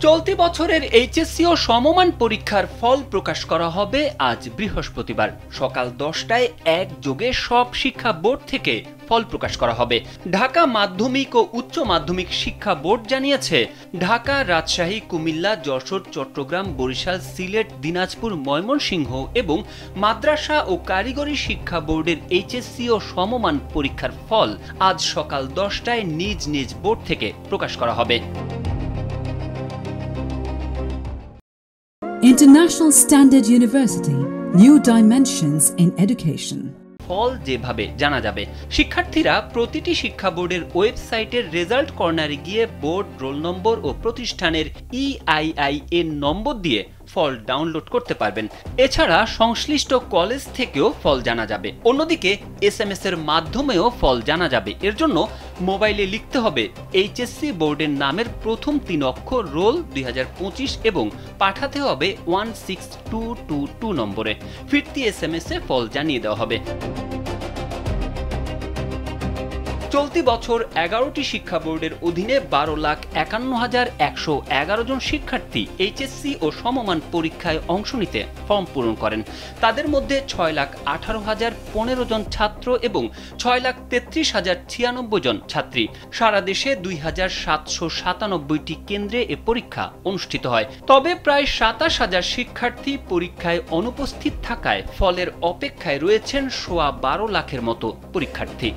চলতি বছরের এইচএসসি ও সমমান পরীক্ষার ফল প্রকাশ করা হবে আজ বৃহস্পতিবার সকাল 10টায় একযোগে সব শিক্ষা বোর্ড থেকে ফল প্রকাশ করা হবে। ঢাকা মাধ্যমিক ও উচ্চ মাধ্যমিক শিক্ষা বোর্ড জানিয়েছে, ঢাকা, রাজশাহী, কুমিল্লা, যশোর, চট্টগ্রাম, বরিশাল, সিলেট, দিনাজপুর, ময়মনসিংহ এবং মাদ্রাসা ও কারিগরি শিক্ষা বোর্ডের এইচএসসি ও সমমান পরীক্ষার ফল আজ সকাল 10টায় নিজ নিজ বোর্ড থেকে প্রকাশ করা হবে। International Standard University, New Dimensions in Education. ফল যেভাবে জানা যাবে, শিক্ষার্থীরা প্রতিটি শিক্ষা বোর্ডের ওয়েবসাইটের রেজাল্ট কর্নারে গিয়ে বোর্ড, রোল নম্বর ও প্রতিষ্ঠানের EIIN নম্বর দিয়ে ফল ডাউনলোড করতে পারবেন। এছাড়া সংশ্লিষ্ট কলেজ থেকেও ফল জানা যাবে। অন্যদিকে SMS এর মাধ্যমেও ফল জানা যাবে। এর জন্য মোবাইলে লিখতে হবে এইচএসসি বোর্ডের নামের প্রথম 3 অক্ষর রোল 2025 এবং পাঠাতে হবে 16222 নম্বরে। ফিরতি SMS এ ফল জানিয়ে দেওয়া হবে। চলতি বছর 11টি শিক্ষা বোর্ডের অধীনে 12,51,111 জন শিক্ষার্থী এইচএসসি ও সমমান পরীক্ষায় অংশ নিতে ফর্ম পূরণ করেন। তাদের মধ্যে 6,18,015 জন ছাত্র এবং 6,33,096 জন ছাত্রী। সারা দেশে 2,797টি কেন্দ্রে এ পরীক্ষা অনুষ্ঠিত হয়। তবে প্রায় 27,000 শিক্ষার্থী পরীক্ষায় অনুপস্থিত থাকায় ফলের অপেক্ষায় রয়েছেন 12.25 লাখের মতো পরীক্ষার্থী।